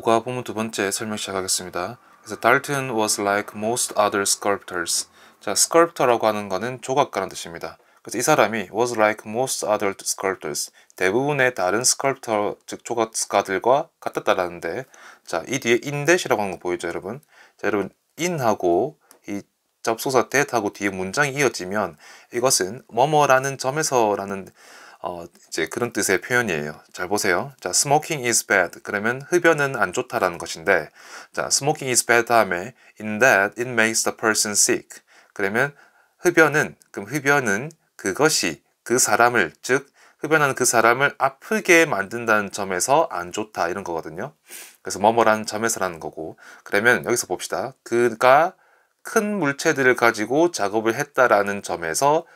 5가 부문 두 번째 설명 시작하겠습니다. 그래서 Dalton was like most other sculptors. 자, sculptor라고 하는 거는 조각가라는 뜻입니다. 그래서 이 사람이 was like most other sculptors. 대부분의 다른 sculptor, 즉 조각가들과 같았다라는데, 자, 이 뒤에 in-이라고 하는 거 보이죠, 여러분? 자, 여러분, in하고 이 접속사 that하고 뒤에 문장이 이어지면 이것은 뭐뭐라는 점에서라는 이제 그런 뜻의 표현이에요. 잘 보세요. 자, smoking is bad. 그러면 흡연은 안 좋다라는 것인데, 자, smoking is bad 다음에 in that it makes the person sick. 그러면 그럼 흡연은 그것이 그 사람을, 즉 흡연하는 그 사람을 아프게 만든다는 점에서 안 좋다 이런 거거든요. 그래서 뭐뭐라는 점에서라는 거고, 그러면 여기서 봅시다. 그가 큰 물체들을 가지고 작업을 했다라는 점에서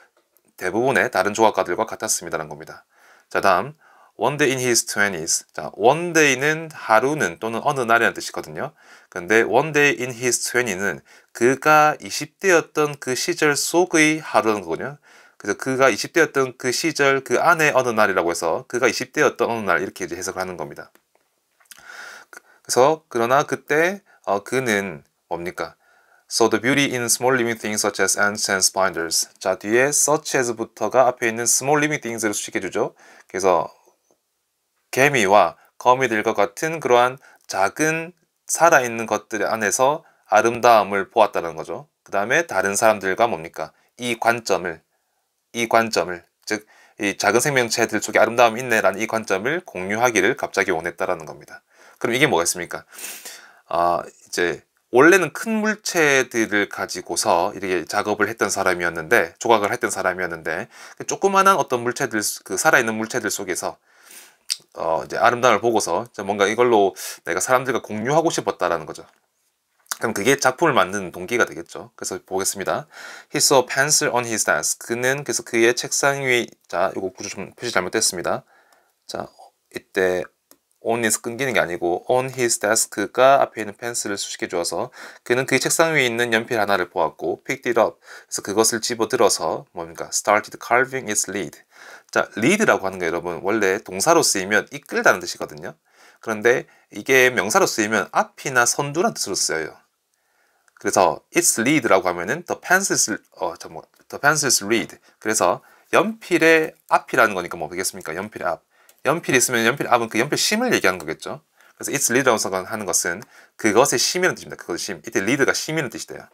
대부분의 다른 조각가들과 같았습니다라는 겁니다. 자, 다음 one day in his 20s. 자, one day는 하루는 또는 어느 날이라는 뜻이거든요. 근데 one day in his 20는 그가 20대였던 그 시절 속의 하루라는 거거든요. 그래서 그가 20대였던 그 시절 그 안에 어느 날이라고 해서 그가 20대였던 어느 날 이렇게 이제 해석을 하는 겁니다. 그래서 그러나 그때 그는 뭡니까? So the beauty in small living things such as ants and spiders. 자, 뒤에 such as부터가 앞에 있는 small living things를 수식해주죠. 그래서 개미와 거미들과 같은 그러한 작은 살아있는 것들 안에서 아름다움을 보았다는 거죠. 그 다음에 다른 사람들과 뭡니까? 이 관점을, 즉, 이 작은 생명체들 속에 아름다움이 있네라는 이 관점을 공유하기를 갑자기 원했다라는 겁니다. 그럼 이게 뭐가 있습니까? 이제 원래는 큰 물체들을 가지고서 이렇게 작업을 했던 사람이었는데, 조각을 했던 사람이었는데, 조그만한 어떤 물체들, 그 살아있는 물체들 속에서 이제 아름다움을 보고서 뭔가 이걸로 내가 사람들과 공유하고 싶었다라는 거죠. 그럼 그게 작품을 만드는 동기가 되겠죠. 그래서 보겠습니다. He saw a pencil on his desk. 그는 그래서 그의 책상 위에, 자, 이거 구조 좀 표시 잘못됐습니다. 자, 이때 on에서 끊기는 게 아니고 on his desk가 앞에 있는 펜슬을 수식해 주어서 그는 그의 책상 위에 있는 연필 하나를 보았고 picked it up. 그래서 그것을 집어들어서 뭡니까? started carving its lead. 자, lead라고 하는 거 여러분 원래 동사로 쓰이면 이끌다는 뜻이거든요. 그런데 이게 명사로 쓰이면 앞이나 선두라는 뜻으로 쓰여요. 그래서 its lead라고 하면은 the pencil's lead. 그래서 연필의 앞이라는 거니까 뭐 되겠습니까? 연필의 앞. 연필이 있으면 연필 앞은 그 연필 심을 얘기하는 거겠죠. 그래서 its lead라고 하는 것은 그것의 심이라는 뜻입니다. 그것의 심. 이때 lead가 심이라는 뜻이 돼요.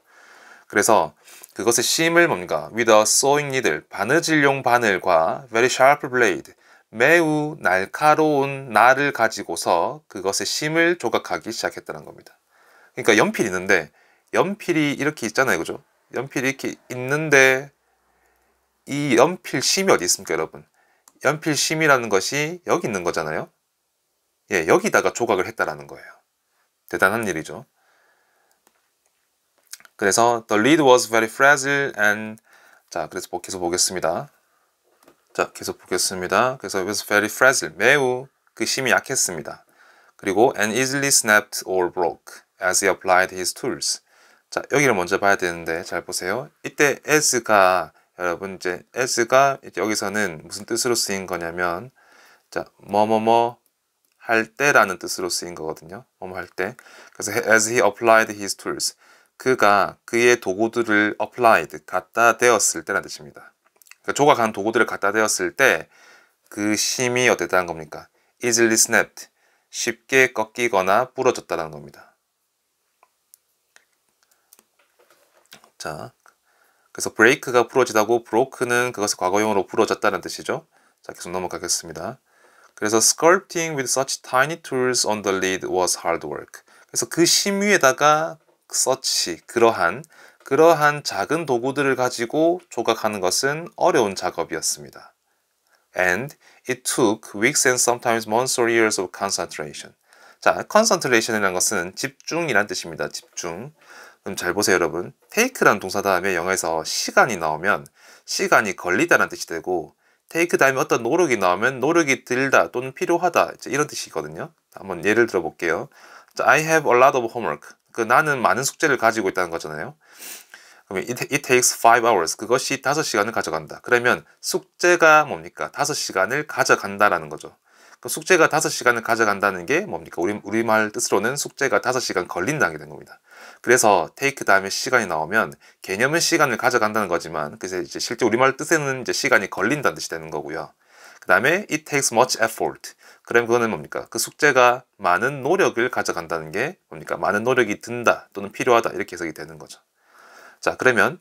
그래서 그것의 심을 뭡니까? with a sewing needle, 바느질용 바늘과 very sharp blade, 매우 날카로운 날을 가지고서 그것의 심을 조각하기 시작했다는 겁니다. 그러니까 연필이 있는데 연필이 이렇게 있잖아요, 그죠? 연필이 이렇게 있는데 이 연필 심이 어디 있습니까, 여러분? 연필 심이라는 것이 여기 있는 거잖아요. 예, 여기다가 조각을 했다라는 거예요. 대단한 일이죠. 그래서 the lead was very fragile and 자, 그래서 계속 보겠습니다. 자, 계속 보겠습니다. 그래서 it was very fragile, 매우 그 심이 약했습니다. 그리고 and easily snapped or broke as he applied his tools. 자, 여기를 먼저 봐야 되는데 잘 보세요. 이때 as가 여러분 이제 as가 여기서는 무슨 뜻으로 쓰인 거냐면 자, 뭐뭐뭐 할 때라는 뜻으로 쓰인 거거든요. 뭐뭐 할 때. 그래서 as he applied his tools. 그가 그의 도구들을 applied, 갖다 대었을 때라는 뜻입니다. 그러니까 조각한 도구들을 갖다 대었을 때 그 심이 어땠다는 겁니까? easily snapped, 쉽게 꺾이거나 부러졌다는 겁니다. 자, 그래서 break가 부러지다고 broke는 그것을 과거형으로 부러졌다는 뜻이죠. 자, 계속 넘어가겠습니다. 그래서 sculpting with such tiny tools on the lid was hard work. 그래서 그 심 위에다가 such, 그러한 작은 도구들을 가지고 조각하는 것은 어려운 작업이었습니다. And it took weeks and sometimes months or years of concentration. 자, concentration이라는 것은 집중이란 뜻입니다. 집중. 그럼 잘 보세요, 여러분. take라는 동사 다음에 영어에서 시간이 나오면 시간이 걸리다라는 뜻이 되고 take 다음에 어떤 노력이 나오면 노력이 들다 또는 필요하다 이런 뜻이거든요. 한번 예를 들어 볼게요. I have a lot of homework. 나는 많은 숙제를 가지고 있다는 거잖아요. 그러면 it takes 5 hours. 그것이 5시간을 가져간다. 그러면 숙제가 뭡니까? 5시간을 가져간다라는 거죠. 그 숙제가 5시간을 가져간다는 게 뭡니까? 우리말 뜻으로는 숙제가 5시간 걸린다는 게 된 겁니다. 그래서 take 다음에 시간이 나오면 개념은 시간을 가져간다는 거지만 그래서 이제 실제 우리말 뜻에는 이제 시간이 걸린다는 뜻이 되는 거고요. 그 다음에 it takes much effort. 그럼 그거는 뭡니까? 그 숙제가 많은 노력을 가져간다는 게 뭡니까? 많은 노력이 든다 또는 필요하다 이렇게 해석이 되는 거죠. 자, 그러면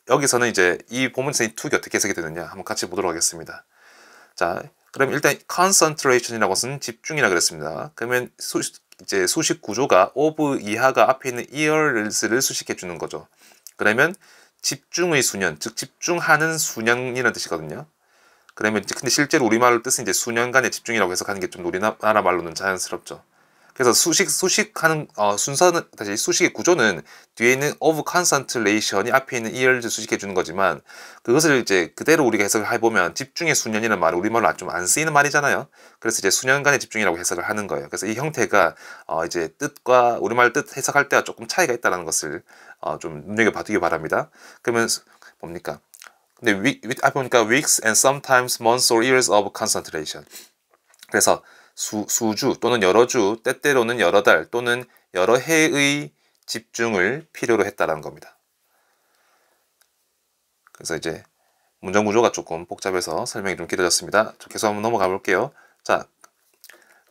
여기서는 이제 이 본문에서 이2가 어떻게 해석이 되느냐 한번 같이 보도록 하겠습니다. 자, 그럼 일단 concentration이라고 것은 집중이라 그랬습니다. 그러면 이제 수식 구조가 of 이하가 앞에 있는 ears를 수식해 주는 거죠. 그러면 집중의 수년, 즉 집중하는 수년이라는 뜻이거든요. 그러면 근데 실제로 우리말로 뜻은 이제 수년간의 집중이라고 해석하는 게 좀 우리나라 말로는 자연스럽죠. 그래서 수식하는 순서는 다시 수식의 구조는 뒤에 있는 of concentration이 앞에 있는 ears 수식해 주는 거지만 그것을 이제 그대로 우리가 해석을 해보면 집중의 수년이라는 말은 우리말로 좀 안 쓰이는 말이잖아요. 그래서 이제 수년간의 집중이라고 해석을 하는 거예요. 그래서 이 형태가 이제 뜻과 우리말 뜻 해석할 때와 조금 차이가 있다는 것을 좀 눈여겨봐두기 바랍니다. 그러면 뭡니까? 근데 보니까 weeks and sometimes months or years of concentration. 그래서 수주 또는 여러 주, 때때로는 여러 달 또는 여러 해의 집중을 필요로 했다라는 겁니다. 그래서 이제 문장 구조가 조금 복잡해서 설명이 좀 길어졌습니다. 계속 한번 넘어가 볼게요. 자,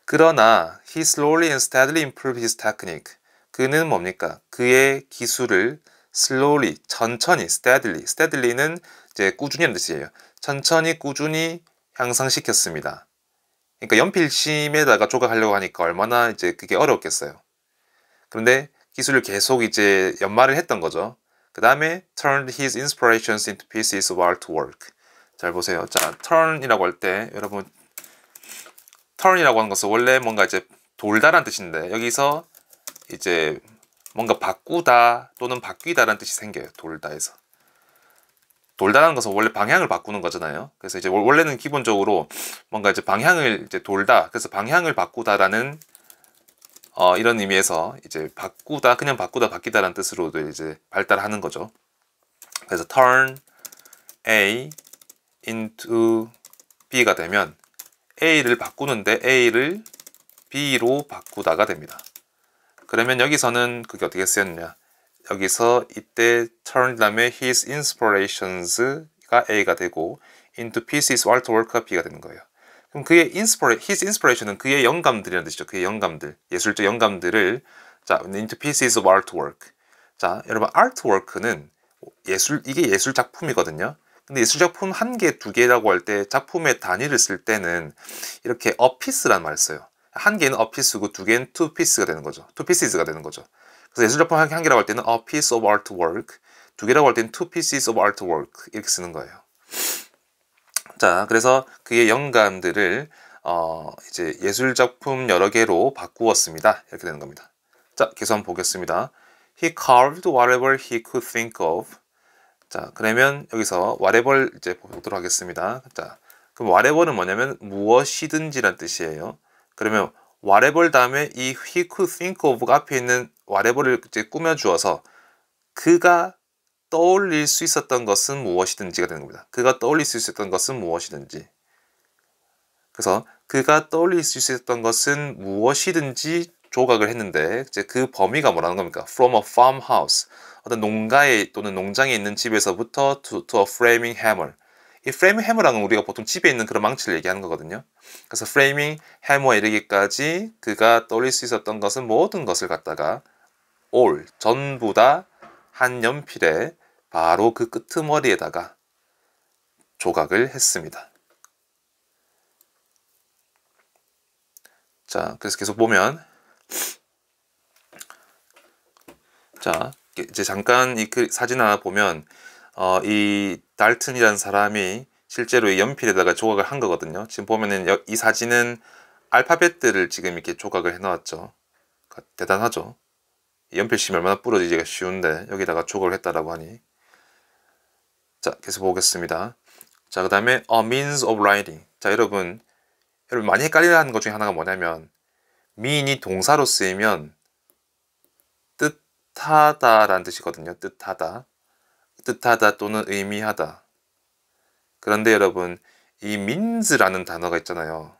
그러나 he slowly and steadily improved his technique. 그는 뭡니까? 그의 기술을 slowly, 천천히, steady는 이제 꾸준히라는 뜻이에요. 천천히 꾸준히 향상시켰습니다. 그러니까 연필심에다가 조각하려고 하니까 얼마나 이제 그게 어렵겠어요. 그런데 기술을 계속 이제 연마를 했던 거죠. 그 다음에 turned his inspirations into pieces of artwork. 잘 보세요. 자, turn이라고 할 때 여러분 turn이라고 하는 것은 원래 뭔가 이제 돌다란 뜻인데 여기서 이제 뭔가 바꾸다 또는 바뀌다라는 뜻이 생겨요. 돌다에서. 돌다라는 것은 원래 방향을 바꾸는 거잖아요. 그래서 이제 원래는 기본적으로 뭔가 이제 방향을 이제 돌다, 그래서 방향을 바꾸다라는 이런 의미에서 이제 바꾸다, 그냥 바꾸다, 바뀌다라는 뜻으로도 이제 발달하는 거죠. 그래서 turn A into B가 되면 A를 바꾸는데 A를 B로 바꾸다가 됩니다. 그러면 여기서는 그게 어떻게 쓰였느냐? 여기서 이때 turn 다음에 his inspirations가 A가 되고 into pieces artwork가 B가 되는 거예요. 그럼 그의 his inspiration은 그의 영감들이라는 뜻이죠. 그의 영감들, 예술적 영감들을 자 into pieces of artwork. 자, 여러분 artwork는 이게 예술 작품이거든요. 근데 예술 작품 한 개, 두 개라고 할 때 작품의 단위를 쓸 때는 이렇게 a piece라는 말을 써요. 한 개는 a piece고 두 개는 two pieces가 되는 거죠. two pieces가 되는 거죠. 그래서 예술작품 한 개라고 할 때는 a piece of artwork, 두 개라고 할 때는 two pieces of artwork 이렇게 쓰는 거예요. 자, 그래서 그의 영감들을 이제 예술작품 여러 개로 바꾸었습니다. 이렇게 되는 겁니다. 자, 계속 한번 보겠습니다. He carved whatever he could think of. 자, 그러면 여기서 whatever 이제 보도록 하겠습니다. 자, 그럼 whatever는 뭐냐면 무엇이든지란 뜻이에요. 그러면 whatever 다음에 이 he could think of가 앞에 있는 whatever를 이제 꾸며주어서 그가 떠올릴 수 있었던 것은 무엇이든지가 되는 겁니다. 그가 떠올릴 수 있었던 것은 무엇이든지. 그래서 그가 떠올릴 수 있었던 것은 무엇이든지 조각을 했는데 이제 그 범위가 뭐라는 겁니까? From a farmhouse. 어떤 농가에 또는 농장에 있는 집에서부터 to a framing hammer. 이 프레이밍 해머랑은 우리가 보통 집에 있는 그런 망치를 얘기하는 거거든요. 그래서 프레이밍 해머에 이르기까지 그가 떠올릴 수 있었던 것은 모든 것을 갖다가 all, 전부 다 한 연필에 바로 그 끄트머리에다가 조각을 했습니다. 자, 그래서 계속 보면 자, 이제 잠깐 이 사진 하나 보면 이 달튼이라는 사람이 실제로 이 연필에다가 조각을 한 거거든요. 지금 보면은 이 사진은 알파벳들을 지금 이렇게 조각을 해놨죠. 대단하죠. 연필심이 얼마나 부러지기가 쉬운데 여기다가 조각을 했다라고 하니. 자, 계속 보겠습니다. 자, 그 다음에 a means of writing. 자, 여러분 많이 헷갈리는 것 중에 하나가 뭐냐면 mean이 동사로 쓰이면 뜻하다라는 뜻이거든요. 뜻하다 또는 의미하다. 그런데 여러분 이 means라는 단어가 있잖아요.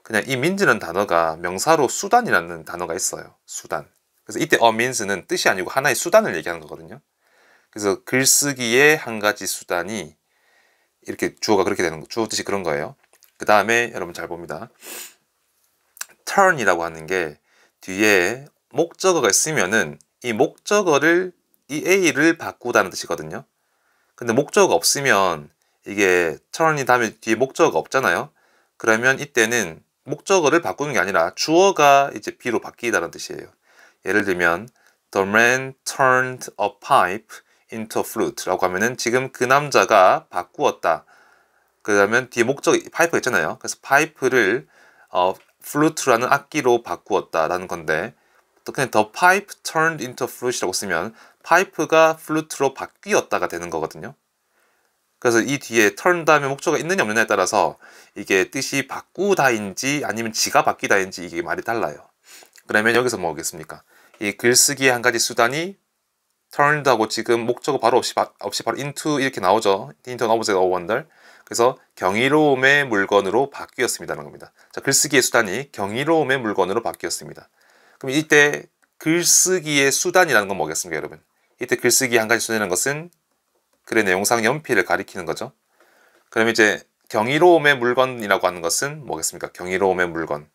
그냥 이 means라는 단어가 명사로 수단이라는 단어가 있어요. 수단. 그래서 이때 a means는 뜻이 아니고 하나의 수단을 얘기하는 거거든요. 그래서 글쓰기의 한 가지 수단이 이렇게 주어가 그렇게 되는 거, 주어 뜻이 그런 거예요. 그 다음에 여러분 잘 봅니다. turn이라고 하는 게 뒤에 목적어가 있으면은 이 목적어를 이 A를 바꾸다는 뜻이거든요. 근데 목적어가 없으면 이게 turn이 다음에 뒤에 목적어가 없잖아요. 그러면 이때는 목적어를 바꾸는 게 아니라 주어가 이제 B로 바뀌다는 뜻이에요. 예를 들면 The man turned a pipe into a flute라고 하면은 지금 그 남자가 바꾸었다. 그러면 뒤에 목적 파이프가 있잖아요. 그래서 파이프를 flute라는 악기로 바꾸었다라는 건데 또 그냥 the pipe turned into a flute이라고 쓰면 파이프가 flute로 바뀌었다가 되는 거거든요. 그래서 이 뒤에 turn 다음에 목적어가 있느냐 없느냐에 따라서 이게 뜻이 바꾸다인지 아니면 지가 바뀌다인지 이게 말이 달라요. 그러면 여기서 뭐 오겠습니까? 이 글쓰기의 한 가지 수단이 turned하고 지금 목적어 바로 없이 바로 into 이렇게 나오죠. into an object or wonder. 그래서 경이로움의 물건으로 바뀌었습니다라는 겁니다. 자, 글쓰기의 수단이 경이로움의 물건으로 바뀌었습니다. 그럼 이때 글쓰기의 수단이라는 건 뭐겠습니까, 여러분? 이때 글쓰기 한 가지 수단이라는 것은 글의 내용상 연필을 가리키는 거죠. 그럼 이제 경이로움의 물건이라고 하는 것은 뭐겠습니까? 경이로움의 물건.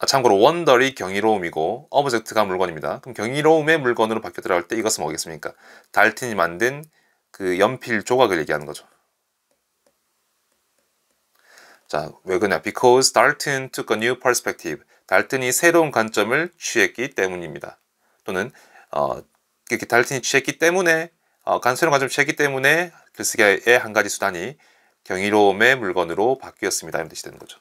참고로 wonder이 경이로움이고 object가 물건입니다. 그럼 경이로움의 물건으로 바뀌어 들어갈 때 이것은 뭐겠습니까? 달튼이 만든 그 연필 조각을 얘기하는 거죠. 자, 왜 그러냐? Because Dalton took a new perspective. 달튼이 새로운 관점을 취했기 때문입니다. 또는 이렇게 달튼이 취했기 때문에 새로운 관점을 취했기 때문에 글쓰기의 한 가지 수단이 경이로움의 물건으로 바뀌었습니다. 이런 뜻이 되는 거죠.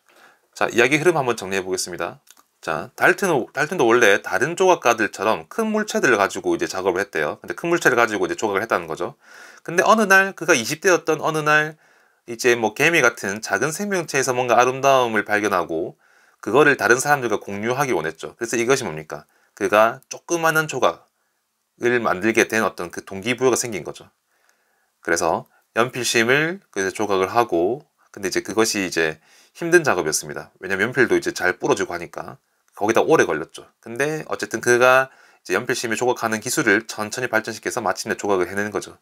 자, 이야기 흐름 한번 정리해 보겠습니다. 자, 달튼도 원래 다른 조각가들처럼 큰 물체들을 가지고 이제 작업을 했대요. 근데 큰 물체를 가지고 이제 조각을 했다는 거죠. 근데 어느 날 그가 20대였던 어느 날 이제 뭐 개미 같은 작은 생명체에서 뭔가 아름다움을 발견하고 그거를 다른 사람들과 공유하기 원했죠. 그래서 이것이 뭡니까? 그가 조그마한 조각을 만들게 된 어떤 그 동기부여가 생긴 거죠. 그래서 연필심을 조각을 하고 근데 이제 그것이 이제 힘든 작업이었습니다. 왜냐면 연필도 이제 잘 부러지고 하니까 거기다 오래 걸렸죠. 근데 어쨌든 그가 이제 연필심을 조각하는 기술을 천천히 발전시켜서 마침내 조각을 해내는 거죠.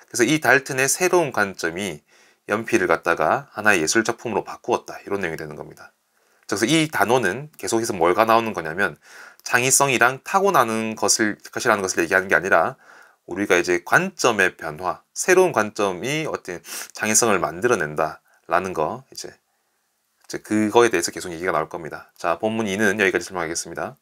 그래서 이 달튼의 새로운 관점이 연필을 갖다가 하나의 예술 작품으로 바꾸었다. 이런 내용이 되는 겁니다. 그래서 이 단어는 계속해서 뭘가 나오는 거냐면 창의성이랑 타고나는 것이라는 것을 얘기하는 게 아니라 우리가 이제 관점의 변화, 새로운 관점이 어떤 창의성을 만들어낸다라는 거 이제 그거에 대해서 계속 얘기가 나올 겁니다. 자, 본문 2는 여기까지 설명하겠습니다.